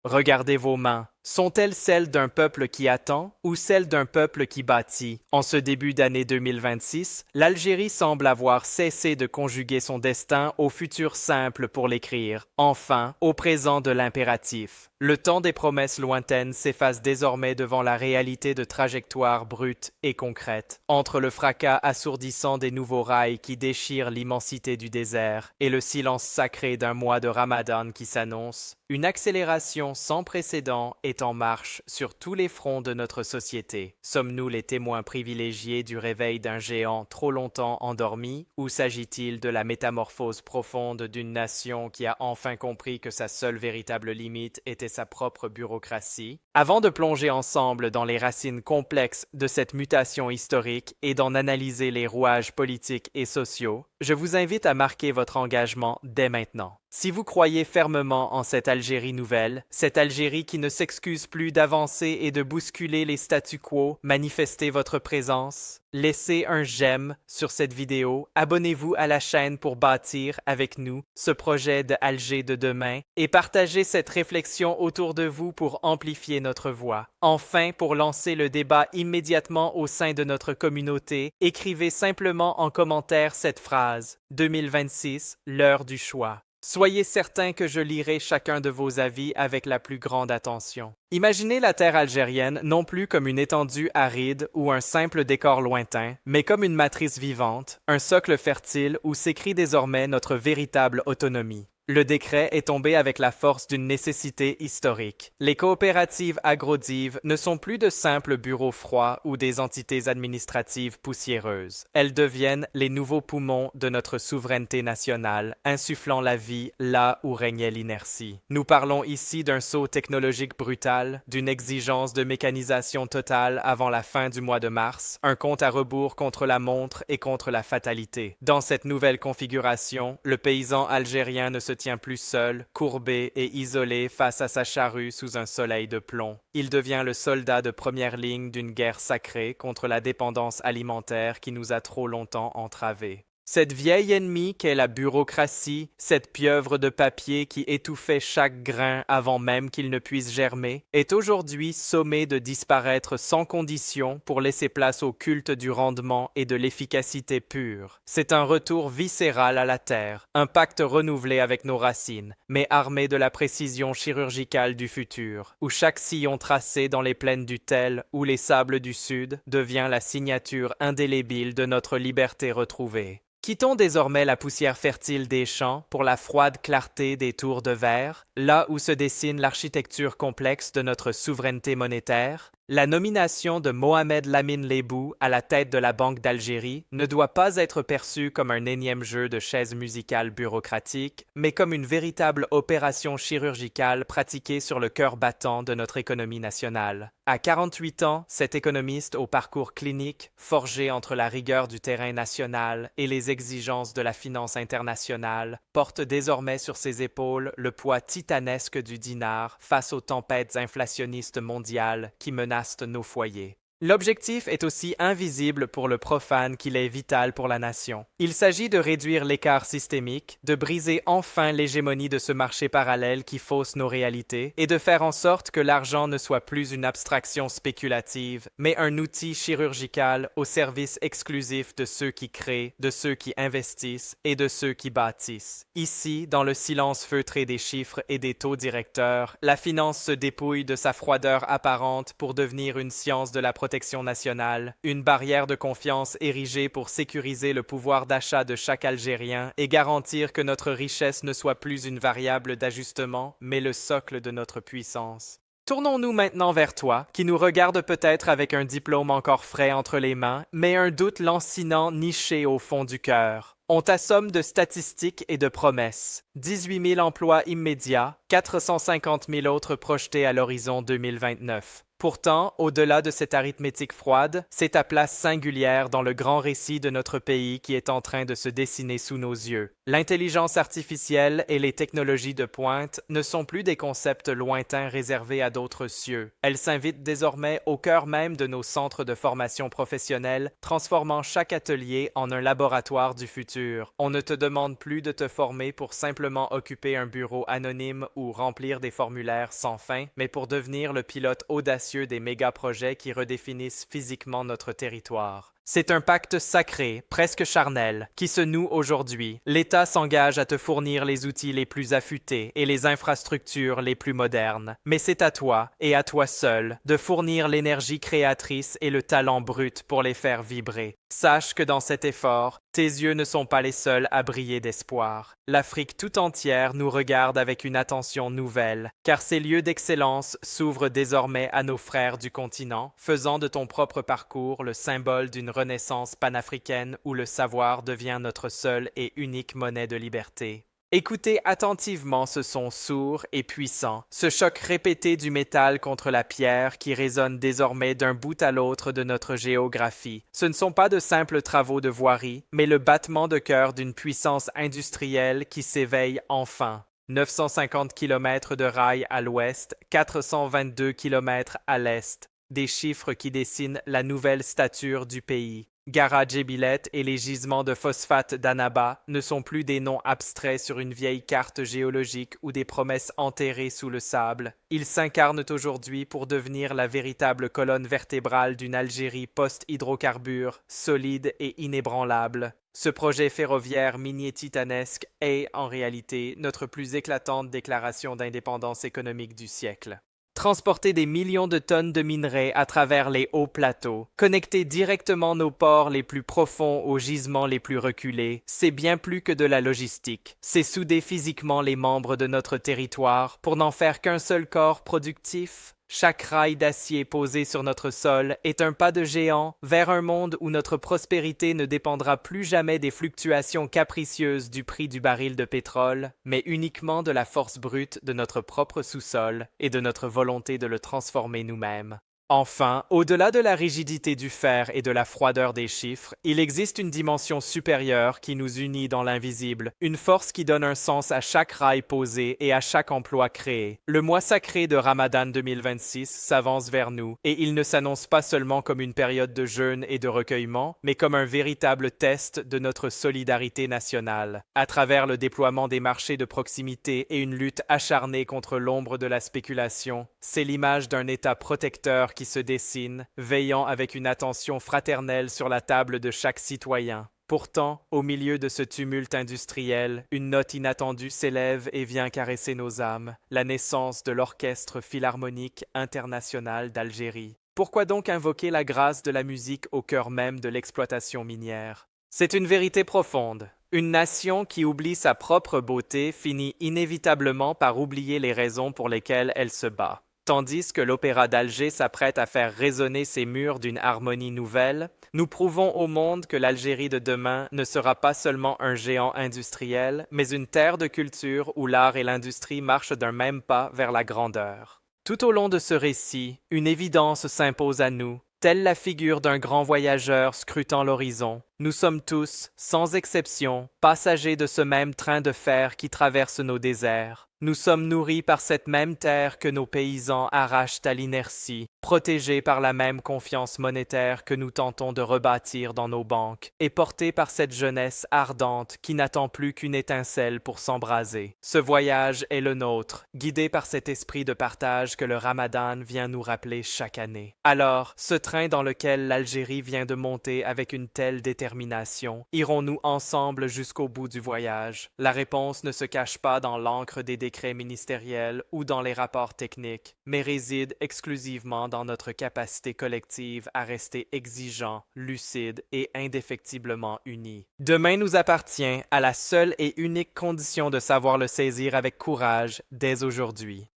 Regardez vos mains. Sont-elles celles d'un peuple qui attend ou celles d'un peuple qui bâtit? En ce début d'année 2026, l'Algérie semble avoir cessé de conjuguer son destin au futur simple pour l'écrire, enfin au présent de l'impératif. Le temps des promesses lointaines s'efface désormais devant la réalité de trajectoires brutes et concrètes. Entre le fracas assourdissant des nouveaux rails qui déchirent l'immensité du désert et le silence sacré d'un mois de Ramadan qui s'annonce, une accélération sans précédent est en marche sur tous les fronts de notre société. Sommes-nous les témoins privilégiés du réveil d'un géant trop longtemps endormi, ou s'agit-il de la métamorphose profonde d'une nation qui a enfin compris que sa seule véritable limite était sa propre bureaucratie? Avant de plonger ensemble dans les racines complexes de cette mutation historique et d'en analyser les rouages politiques et sociaux, je vous invite à marquer votre engagement dès maintenant. Si vous croyez fermement en cette Algérie nouvelle, cette Algérie qui ne s'excuse plus d'avancer et de bousculer les statu quo, manifestez votre présence. Laissez un j'aime sur cette vidéo, abonnez-vous à la chaîne pour bâtir avec nous ce projet de Alger de demain et partagez cette réflexion autour de vous pour amplifier notre voix. Enfin, pour lancer le débat immédiatement au sein de notre communauté, écrivez simplement en commentaire cette phrase « 2026, l'heure du choix ». Soyez certain que je lirai chacun de vos avis avec la plus grande attention. Imaginez la terre algérienne non plus comme une étendue aride ou un simple décor lointain, mais comme une matrice vivante, un socle fertile où s'écrit désormais notre véritable autonomie. Le décret est tombé avec la force d'une nécessité historique. Les coopératives agrodives ne sont plus de simples bureaux froids ou des entités administratives poussiéreuses. Elles deviennent les nouveaux poumons de notre souveraineté nationale, insufflant la vie là où régnait l'inertie. Nous parlons ici d'un saut technologique brutal, d'une exigence de mécanisation totale avant la fin du mois de mars, un compte à rebours contre la montre et contre la fatalité. Dans cette nouvelle configuration, le paysan algérien ne se tient plus seul, courbé et isolé face à sa charrue sous un soleil de plomb. Il devient le soldat de première ligne d'une guerre sacrée contre la dépendance alimentaire qui nous a trop longtemps entravés. Cette vieille ennemie qu'est la bureaucratie, cette pieuvre de papier qui étouffait chaque grain avant même qu'il ne puisse germer, est aujourd'hui sommée de disparaître sans condition pour laisser place au culte du rendement et de l'efficacité pure. C'est un retour viscéral à la terre, un pacte renouvelé avec nos racines, mais armé de la précision chirurgicale du futur, où chaque sillon tracé dans les plaines du Tel ou les sables du Sud devient la signature indélébile de notre liberté retrouvée. Quittons désormais la poussière fertile des champs pour la froide clarté des tours de verre, là où se dessine l'architecture complexe de notre souveraineté monétaire. La nomination de Mohamed Lamine Lebou à la tête de la Banque d'Algérie ne doit pas être perçue comme un énième jeu de chaises musicales bureaucratiques, mais comme une véritable opération chirurgicale pratiquée sur le cœur battant de notre économie nationale. À 48 ans, cet économiste au parcours clinique, forgé entre la rigueur du terrain national et les exigences de la finance internationale, porte désormais sur ses épaules le poids titanesque du dinar face aux tempêtes inflationnistes mondiales qui menacent nos foyers. L'objectif est aussi invisible pour le profane qu'il est vital pour la nation. Il s'agit de réduire l'écart systémique, de briser enfin l'hégémonie de ce marché parallèle qui fausse nos réalités et de faire en sorte que l'argent ne soit plus une abstraction spéculative, mais un outil chirurgical au service exclusif de ceux qui créent, de ceux qui investissent et de ceux qui bâtissent. Ici, dans le silence feutré des chiffres et des taux directeurs, la finance se dépouille de sa froideur apparente pour devenir une science de la protection nationale, une barrière de confiance érigée pour sécuriser le pouvoir d'achat de chaque Algérien et garantir que notre richesse ne soit plus une variable d'ajustement, mais le socle de notre puissance. Tournons-nous maintenant vers toi, qui nous regarde peut-être avec un diplôme encore frais entre les mains, mais un doute lancinant niché au fond du cœur. On t'assomme de statistiques et de promesses. 18 000 emplois immédiats, 450 000 autres projetés à l'horizon 2029. Pourtant, au-delà de cette arithmétique froide, c'est ta place singulière dans le grand récit de notre pays qui est en train de se dessiner sous nos yeux. L'intelligence artificielle et les technologies de pointe ne sont plus des concepts lointains réservés à d'autres cieux. Elles s'invitent désormais au cœur même de nos centres de formation professionnelle, transformant chaque atelier en un laboratoire du futur. On ne te demande plus de te former pour simplement occuper un bureau anonyme ou remplir des formulaires sans fin, mais pour devenir le pilote audacieux des méga-projets qui redéfinissent physiquement notre territoire. C'est un pacte sacré, presque charnel, qui se noue aujourd'hui. L'État s'engage à te fournir les outils les plus affûtés et les infrastructures les plus modernes. Mais c'est à toi, et à toi seul, de fournir l'énergie créatrice et le talent brut pour les faire vibrer. Sache que dans cet effort, tes yeux ne sont pas les seuls à briller d'espoir. L'Afrique tout entière nous regarde avec une attention nouvelle, car ces lieux d'excellence s'ouvrent désormais à nos frères du continent, faisant de ton propre parcours le symbole d'une renaissance panafricaine où le savoir devient notre seule et unique monnaie de liberté. Écoutez attentivement ce son sourd et puissant, ce choc répété du métal contre la pierre qui résonne désormais d'un bout à l'autre de notre géographie. Ce ne sont pas de simples travaux de voirie, mais le battement de cœur d'une puissance industrielle qui s'éveille enfin. 950 km de rails à l'ouest, 422 km à l'est. Des chiffres qui dessinent la nouvelle stature du pays. Gara Djebilet et les gisements de phosphate d'Annaba ne sont plus des noms abstraits sur une vieille carte géologique ou des promesses enterrées sous le sable. Ils s'incarnent aujourd'hui pour devenir la véritable colonne vertébrale d'une Algérie post-hydrocarbures, solide et inébranlable. Ce projet ferroviaire minier titanesque est, en réalité, notre plus éclatante déclaration d'indépendance économique du siècle. Transporter des millions de tonnes de minerais à travers les hauts plateaux, connecter directement nos ports les plus profonds aux gisements les plus reculés, c'est bien plus que de la logistique. C'est souder physiquement les membres de notre territoire pour n'en faire qu'un seul corps productif. Chaque rail d'acier posé sur notre sol est un pas de géant vers un monde où notre prospérité ne dépendra plus jamais des fluctuations capricieuses du prix du baril de pétrole, mais uniquement de la force brute de notre propre sous-sol et de notre volonté de le transformer nous-mêmes. Enfin, au-delà de la rigidité du fer et de la froideur des chiffres, il existe une dimension supérieure qui nous unit dans l'invisible, une force qui donne un sens à chaque rail posé et à chaque emploi créé. Le mois sacré de Ramadan 2026 s'avance vers nous, et il ne s'annonce pas seulement comme une période de jeûne et de recueillement, mais comme un véritable test de notre solidarité nationale. À travers le déploiement des marchés de proximité et une lutte acharnée contre l'ombre de la spéculation, c'est l'image d'un État protecteur qui se dessine, veillant avec une attention fraternelle sur la table de chaque citoyen. Pourtant, au milieu de ce tumulte industriel, une note inattendue s'élève et vient caresser nos âmes, la naissance de l'Orchestre Philharmonique International d'Algérie. Pourquoi donc invoquer la grâce de la musique au cœur même de l'exploitation minière? C'est une vérité profonde. Une nation qui oublie sa propre beauté finit inévitablement par oublier les raisons pour lesquelles elle se bat. Tandis que l'Opéra d'Alger s'apprête à faire résonner ses murs d'une harmonie nouvelle, nous prouvons au monde que l'Algérie de demain ne sera pas seulement un géant industriel, mais une terre de culture où l'art et l'industrie marchent d'un même pas vers la grandeur. Tout au long de ce récit, une évidence s'impose à nous, telle la figure d'un grand voyageur scrutant l'horizon. Nous sommes tous, sans exception, passagers de ce même train de fer qui traverse nos déserts. Nous sommes nourris par cette même terre que nos paysans arrachent à l'inertie, protégés par la même confiance monétaire que nous tentons de rebâtir dans nos banques, et portés par cette jeunesse ardente qui n'attend plus qu'une étincelle pour s'embraser. Ce voyage est le nôtre, guidé par cet esprit de partage que le Ramadan vient nous rappeler chaque année. Alors, ce train dans lequel l'Algérie vient de monter avec une telle détermination, irons-nous ensemble jusqu'au bout du voyage? La réponse ne se cache pas dans l'encre des décrets ministériels ou dans les rapports techniques, mais réside exclusivement dans notre capacité collective à rester exigeants, lucides et indéfectiblement unis. Demain nous appartient à la seule et unique condition de savoir le saisir avec courage dès aujourd'hui.